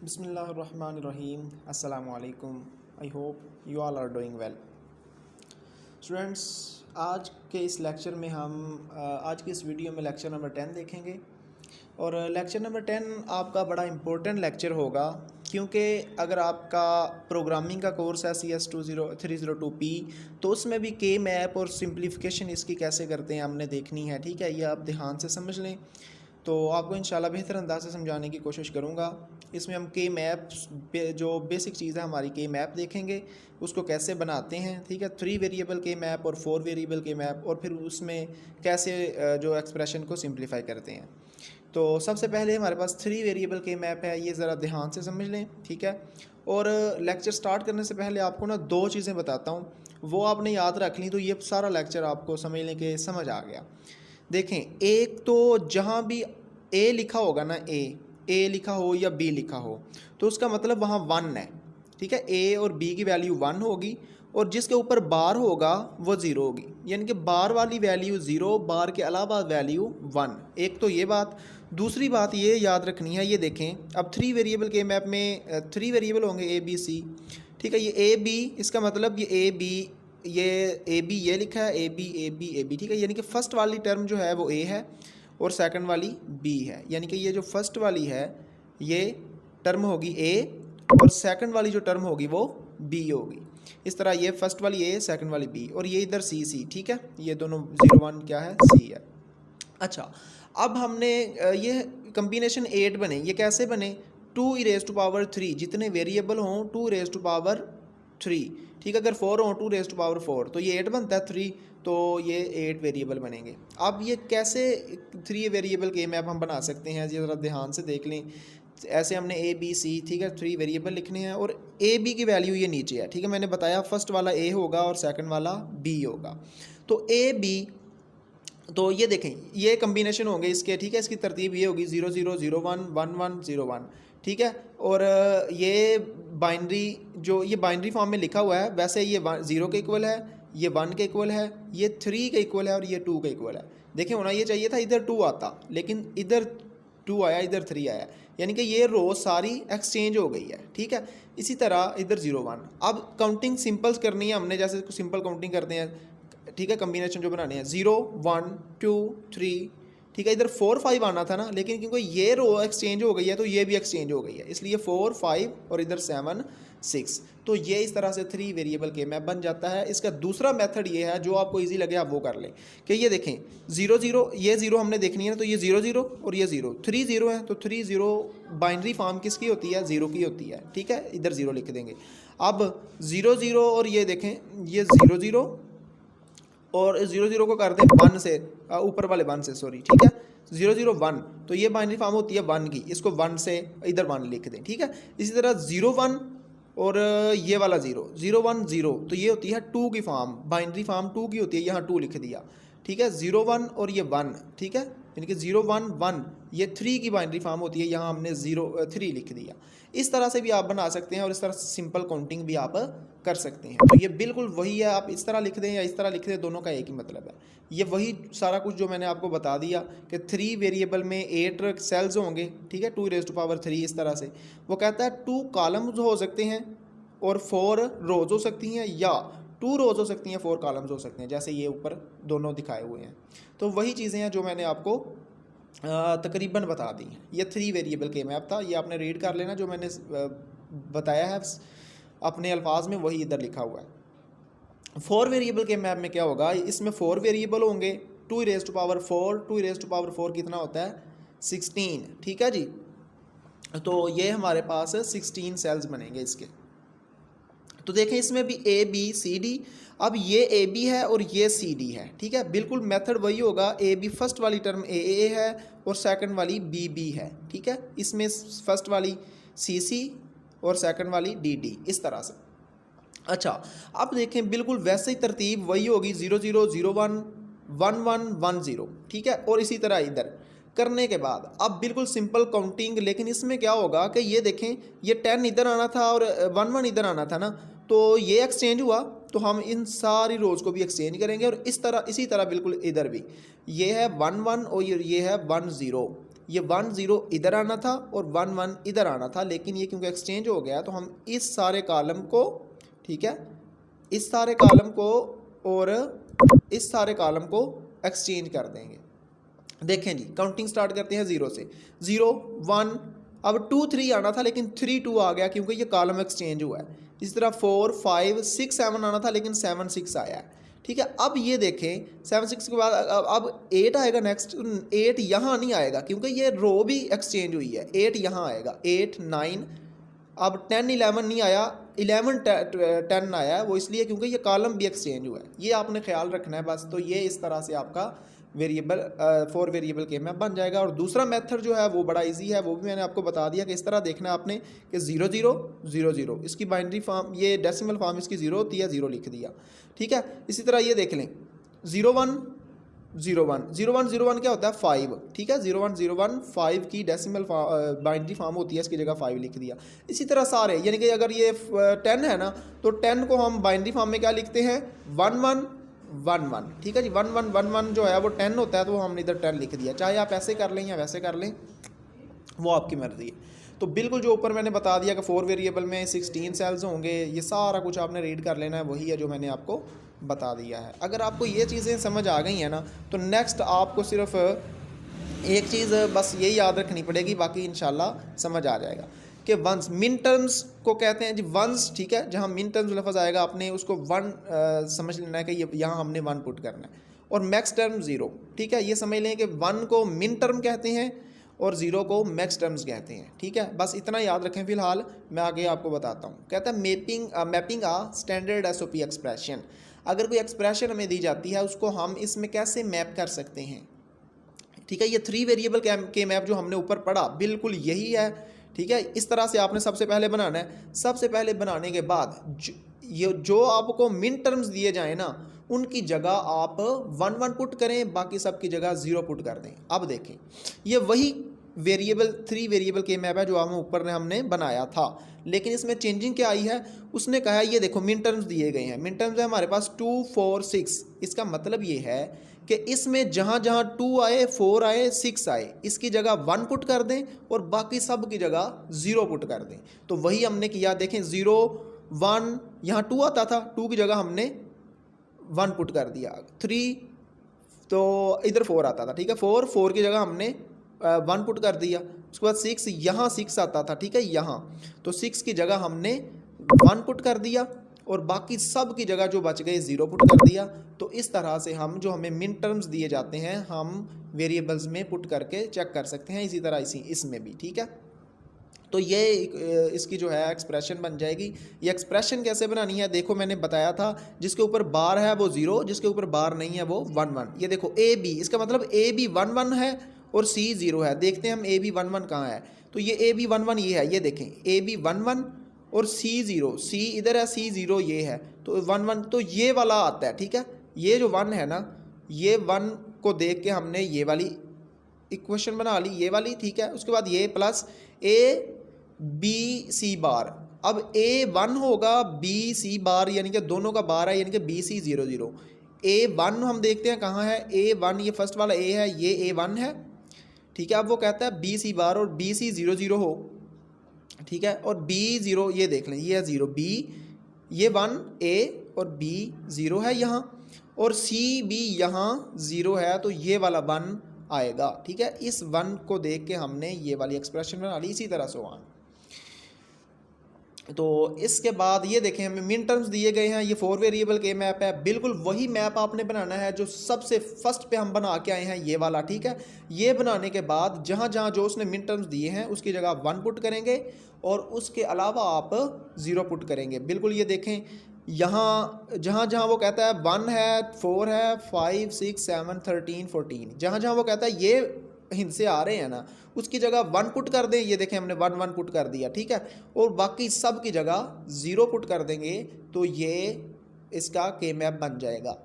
बिस्मिल्लाहिर्रहमानिर्रहीम अस्सलामुअलैकुम। I hope you all are doing well. Students, आज के इस लेक्चर में हम आज की इस वीडियो में लेक्चर नंबर 10 देखेंगे और लेक्चर नंबर 10 आपका बड़ा इम्पोर्टेंट लेक्चर होगा, क्योंकि अगर आपका प्रोग्रामिंग का कोर्स है CS20302P तो उसमें भी के मैप और सिंप्लीफिकेशन इसकी कैसे करते हैं हमने देखनी है। ठीक है, ये आप ध्यान से समझ लें तो आपको इंशाल्लाह बेहतर अंदाज से समझाने की कोशिश करूँगा। इसमें हम के मैप जो बेसिक चीज़ है हमारी के मैप देखेंगे, उसको कैसे बनाते हैं। ठीक है, 3 वेरिएबल के मैप और 4 वेरिएबल के मैप, और फिर उसमें कैसे जो एक्सप्रेशन को सिंप्लीफाई करते हैं। तो सबसे पहले हमारे पास 3 वेरिएबल के मैप है, ये ज़रा ध्यान से समझ लें। ठीक है, और लेक्चर स्टार्ट करने से पहले आपको ना 2 चीज़ें बताता हूँ, वो आपने याद रख ली तो ये सारा लेक्चर आपको समझने के समझ आ गया। देखें, एक तो जहाँ भी ए लिखा होगा ना, ए लिखा हो या बी लिखा हो तो उसका मतलब वहाँ 1 है। ठीक है, ए और बी की वैल्यू 1 होगी और जिसके ऊपर बार होगा वो 0 होगी, यानी कि बार वाली वैल्यू 0, बार के अलावा वैल्यू 1। एक तो ये बात। दूसरी बात ये याद रखनी है, ये देखें अब 3 वेरिएबल के मैप में 3 वेरिएबल होंगे ए बी सी। ठीक है, ये ए बी, इसका मतलब ये ए बी ये लिखा है, ए बी। ठीक है, यानी कि फर्स्ट वाली टर्म जो है वो ए है और सेकंड वाली बी है, यानी कि ये जो फर्स्ट वाली है ये टर्म होगी ए और सेकंड वाली जो टर्म होगी वो बी होगी। इस तरह ये फर्स्ट वाली ए, सेकंड वाली बी, और ये इधर सी। ठीक है, ये दोनों 0 1 क्या है, सी है। अच्छा, अब हमने ये कम्बिनेशन 8 बने, ये कैसे बने, 2e⁻³ जितने वेरिएबल हों 2e⁻³ ठीक है, अगर 4 हों 2e⁴ तो ये 8 बनता है 3, तो ये 8 वेरिएबल बनेंगे। अब ये कैसे 3 वेरिएबल के मैप हम बना सकते हैं, ये ज़रा ध्यान से देख लें। ऐसे हमने ए बी सी, ठीक है, 3 वेरिएबल लिखने हैं और ए बी की वैल्यू ये नीचे है। ठीक है, मैंने बताया फर्स्ट वाला ए होगा और सेकंड वाला बी होगा। तो ए बी, तो ये देखें ये कम्बिनेशन होंगे इसके। ठीक है, इसकी तरतीब ये होगी 0 0 0 1 1 1 0 1। ठीक है, और ये बाइनरी, जो ये बाइनरी फॉर्म में लिखा हुआ है, वैसे ये 0 के इक्वल है, ये 1 के इक्वल है, ये 3 के इक्वल है और ये 2 के इक्वल है। देखें, होना ये चाहिए था इधर 2 आता, लेकिन इधर 2 आया, इधर 3 आया, यानी कि ये रो सारी एक्सचेंज हो गई है। ठीक है, इसी तरह इधर 0 1। अब काउंटिंग सिंपल्स करनी है हमने, जैसे सिंपल काउंटिंग करते हैं। ठीक है, कम्बिनेशन जो बनाने हैं 0 1 2 3। ठीक है, इधर 4 5 आना था ना, लेकिन क्योंकि ये रो एक्सचेंज हो गई है तो ये भी एक्सचेंज हो गई है, इसलिए 4 5 और इधर 7 6। तो ये इस तरह से 3 वेरिएबल के मैप बन जाता है। इसका दूसरा मेथड ये है, जो आपको इजी लगे आप वो कर लें, कि ये देखें 0 0, ये 0 हमने देखनी है, तो ये 0 0 और ये 0, 3 0 है, तो 3 0 बाइनरी फॉर्म किसकी होती है, 0 की होती है। ठीक है, इधर 0 लिख देंगे। अब 0 0 और ये देखें ये 0 0 और 0 0 को करते हैं 1 से, ऊपर वाले 1 से, सॉरी। ठीक है, 0 0 1, तो ये बाइनरी फॉर्म होती है 1 की, इसको 1 से इधर 1 लिख दें। ठीक है, इसी तरह 0 1 और ये वाला 0 0 1 0, तो ये होती है 2 की फॉर्म, बाइनरी फॉर्म 2 की होती है, यहाँ 2 लिख दिया। ठीक है, 0 1 और ये 1, ठीक है, यानी कि 0 1 1, ये 3 की बाइनरी फॉर्म होती है, यहाँ हमने 3 लिख दिया। इस तरह से भी आप बना सकते हैं और इस तरह सिंपल काउंटिंग भी आप कर सकते हैं। तो ये बिल्कुल वही है, आप इस तरह लिख दें या इस तरह लिख दें, दोनों का एक ही मतलब है। ये वही सारा कुछ जो मैंने आपको बता दिया कि 3 वेरिएबल में 8 सेल्स होंगे। ठीक है, 2e⁻³ इस तरह से। वो कहता है 2 कॉलम्स हो सकते हैं और 4 रोज़ हो सकती हैं, या 2 रोज़ हो सकती हैं 4 कॉलम्स हो सकते हैं, जैसे ये ऊपर दोनों दिखाए हुए हैं। तो वही चीज़ें हैं जो मैंने आपको तकरीबन बता दी। ये 3 वेरिएबल के मैप था, ये आपने रीड कर लेना, जो मैंने बताया है अपने अल्फाज में वही इधर लिखा हुआ है। 4 वेरिएबल के मैप में क्या होगा, इसमें 4 वेरिएबल होंगे, 2e⁻4 कितना होता है, 16। ठीक है जी, तो ये हमारे पास 16 सेल्स बनेंगे इसके। तो देखें इसमें भी ए बी सी डी, अब ये ए बी है और ये सी डी है। ठीक है, बिल्कुल मेथड वही होगा, ए बी फर्स्ट वाली टर्म ए है और सेकंड वाली बी बी है। ठीक है, इसमें फर्स्ट वाली सी सी और सेकंड वाली डी डी, इस तरह से। अच्छा, अब देखें बिल्कुल वैसे ही तरतीब वही होगी, 0 0 0 1 1 1 1 0। ठीक है, और इसी तरह इधर करने के बाद अब बिल्कुल सिंपल काउंटिंग, लेकिन इसमें क्या होगा कि ये देखें ये 10 इधर आना था और 1 1 इधर आना था ना, तो ये एक्सचेंज हुआ, तो हम इन सारी रोज़ को भी एक्सचेंज करेंगे और इसी तरह बिल्कुल इधर भी ये है 1 1 और ये है 1 0। ये 1 0 इधर आना था और 1 1 इधर आना था, लेकिन ये क्योंकि एक्सचेंज हो गया तो हम इस सारे कॉलम को, ठीक है, इस सारे कॉलम को और इस सारे कॉलम को एक्सचेंज कर देंगे। देखें जी, काउंटिंग स्टार्ट करते हैं 0 से। 0 1, अब 2 3 आना था लेकिन 3 2 आ गया क्योंकि ये कॉलम एक्सचेंज हुआ है। इस तरह 4 5 6 7 आना था लेकिन 7 6 आया है, ठीक है। अब ये देखें 7 6 के बाद अब 8 आएगा नेक्स्ट। 8 यहाँ नहीं आएगा क्योंकि ये रो भी एक्सचेंज हुई है। 8 यहाँ आएगा, 8 9, अब 10 11 नहीं आया, 11 10 आया है। वो इसलिए क्योंकि ये कॉलम भी एक्सचेंज हुआ है। ये आपने ख्याल रखना है बस। तो ये इस तरह से आपका वेरिएबल 4 वेरिएबल के मैप बन जाएगा। और दूसरा मेथड जो है वो बड़ा इजी है, वो भी मैंने आपको बता दिया कि इस तरह देखना है आपने कि 0 0 0 0, इसकी बाइनरी फॉर्म, ये डेसिमल फॉर्म इसकी 0 होती है, 0 लिख दिया, ठीक है। इसी तरह ये देख लें 0 1 0 1 0 1 0 1 क्या होता है 5, ठीक है। 0 1 0 1 5 की डेसिमल बाइनरी फॉर्म होती है, इसकी जगह 5 लिख दिया। इसी तरह सारे, यानी कि अगर ये 10 है ना तो 10 को हम बाइनरी फॉर्म में क्या लिखते हैं 1 1 1 1, ठीक है जी। 1 1 1 1 जो है वो 10 होता है तो हमने इधर 10 लिख दिया। चाहे आप ऐसे कर लें या वैसे कर लें, वो आपकी मर्जी है। तो बिल्कुल जो ऊपर मैंने बता दिया कि 4 वेरिएबल में 16 सेल्स होंगे, ये सारा कुछ आपने रीड कर लेना है, वही है जो मैंने आपको बता दिया है। अगर आपको ये चीज़ें समझ आ गई हैं ना तो नेक्स्ट आपको सिर्फ एक चीज़ बस यही याद रखनी पड़ेगी, बाकी इंशाल्लाह समझ आ जाएगा कि वंस, मिन टर्म्स को कहते हैं जी वंस, ठीक है। जहाँ मिन टर्म्स लफ्ज़ आएगा आपने उसको 1 समझ लेना है कि ये यहाँ हमने 1 पुट करना है। और मैक्स टर्म 0, ठीक है। ये समझ लें कि 1 को मिन टर्म कहते हैं और 0 को मैक्स टर्म्स कहते हैं, ठीक है। बस इतना याद रखें। फिलहाल मैं आगे आपको बताता हूँ। कहता है मैपिंग आ स्टैंडर्ड SOP एक्सप्रेशन। अगर कोई एक्सप्रेशन हमें दी जाती है उसको हम इसमें कैसे मैप कर सकते हैं, ठीक है। ये 3 वेरिएबल के मैप जो हमने ऊपर पढ़ा बिल्कुल यही है, ठीक है। इस तरह से आपने सबसे पहले बनाना है। सबसे पहले बनाने के बाद ये जो आपको मिन टर्म्स दिए जाए ना उनकी जगह आप 1 1 पुट करें, बाकी सब की जगह 0 पुट कर दें। अब देखें ये वही वेरिएबल 3 वेरिएबल के मैप है जो हम ऊपर ने हमने बनाया था, लेकिन इसमें चेंजिंग क्या आई है, उसने कहा है ये देखो मिन टर्म्स दिए गए हैं। मिन टर्म्स है हमारे पास 2 4 6। इसका मतलब ये है कि इसमें जहाँ जहाँ 2 आए 4 आए 6 आए, इसकी जगह 1 पुट कर दें और बाकी सब की जगह 0 पुट कर दें। तो वही हमने किया। देखें 0 1, यहाँ 2 आता था, 2 की जगह हमने 1 पुट कर दिया। 3 तो इधर 4 आता था, ठीक है। 4 की जगह हमने 1 पुट कर दिया। उसके बाद 6, यहाँ 6 आता था, ठीक है, यहाँ तो 6 की जगह हमने 1 पुट कर दिया और बाकी सब की जगह जो बच गए 0 पुट कर दिया। तो इस तरह से हम जो हमें मिन टर्म्स दिए जाते हैं हम वेरिएबल्स में पुट करके चेक कर सकते हैं। इसी तरह इसमें भी, ठीक है। तो ये इसकी जो है एक्सप्रेशन बन जाएगी। ये एक्सप्रेशन कैसे बनानी है देखो, मैंने बताया था जिसके ऊपर बार है वो 0, जिसके ऊपर बार नहीं है वो 1 1। ये देखो AB, इसका मतलब AB 1 1 है और C 0 है। देखते हैं हम AB 1 1 कहाँ है। तो ये AB 1 1 ये है, ये देखें AB 1 1 और C 0, C इधर है, C 0 ये है, तो 1 1 तो ये वाला आता है, ठीक है। ये जो 1 है ना, ये 1 को देख के हमने ये वाली इक्वेशन बना ली, ये वाली, ठीक है। उसके बाद ये प्लस ABC बार। अब A1 होगा BC बार, यानी कि दोनों का बार है, यानी कि BC 0 0। A1 हम देखते हैं कहाँ है, A1 ये फर्स्ट वाला A है, ये A1 है, ठीक है। अब वो कहता है BC बार और BC 0 0 हो, ठीक है। और B0 ये देख लें, ये है 0, B ये 1 A और B 0 है यहाँ, और CB यहाँ 0 है, तो ये वाला 1 आएगा, ठीक है। इस 1 को देख के हमने ये वाली एक्सप्रेशन बना ली। इसी तरह से वन। तो इसके बाद ये देखें हमें मिन टर्म्स दिए गए हैं, ये 4 वेरिएबल के मैप है। बिल्कुल वही मैप आपने बनाना है जो सबसे फर्स्ट पे हम बना के आए हैं, ये वाला, ठीक है। ये बनाने के बाद जहाँ जहाँ जो उसने मिन टर्म्स दिए हैं उसकी जगह 1 पुट करेंगे और उसके अलावा आप 0 पुट करेंगे। बिल्कुल ये देखें यहाँ जहाँ जहाँ वो कहता है 1 है, 4 है, 5 6 7 13 14, जहाँ जहाँ वो कहता है ये हिंसे आ रहे हैं ना, उसकी जगह 1 पुट कर दें। ये देखें हमने 1 1 पुट कर दिया, ठीक है। और बाकी सब की जगह 0 पुट कर देंगे तो ये इसका के मैप बन जाएगा,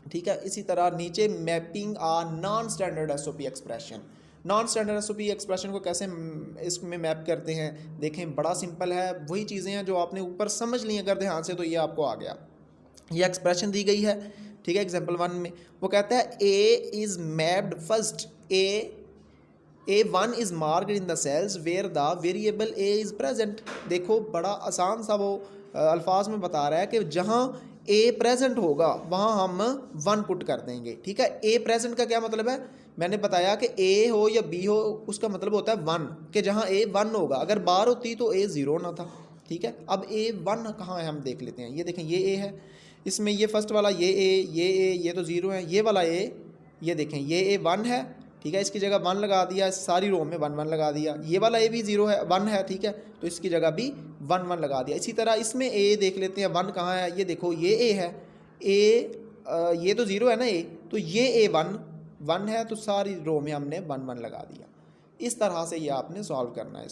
ठीक है। इसी तरह नीचे मैपिंग आ non standard SOP expression. Non standard SOP expression को कैसे इसमें मैप करते हैं देखें, बड़ा सिंपल है। वही चीज़ें हैं जो आपने ऊपर समझ ली अगर ध्यान से, तो ये आपको आ गया। ये एक्सप्रेशन दी गई है, ठीक है। एग्जाम्पल 1 में वो कहता है A is mapped first, A A1 is marked in the cells where the variable A is present. देखो बड़ा आसान सा वो अल्फाज में बता रहा है कि जहाँ A प्रेजेंट होगा वहाँ हम 1 पुट कर देंगे। ठीक है, A प्रेजेंट का क्या मतलब है, मैंने बताया कि A हो या B हो उसका मतलब होता है 1, कि जहाँ A 1 होगा, अगर बार होती तो A 0 ना था। ठीक है, अब A1 कहाँ है हम देख लेते हैं। ये देखें ये A है, इसमें ये फर्स्ट वाला ये A ये तो 0 है, ये वाला A ये देखें ये A1 है। ठीक है, इसकी जगह 1 लगा दिया, सारी रो में 1 1 लगा दिया। ये वाला A भी 0 है 1 है। ठीक है, तो इसकी जगह भी 1 1 लगा दिया। इसी तरह इसमें A देख लेते हैं 1 कहाँ है, ये देखो ये A है, ये तो 0 है ना A, तो ये A1 1 है, तो सारी रो में हमने 1 1 लगा दिया। इस तरह से ये आपने सॉल्व करना है।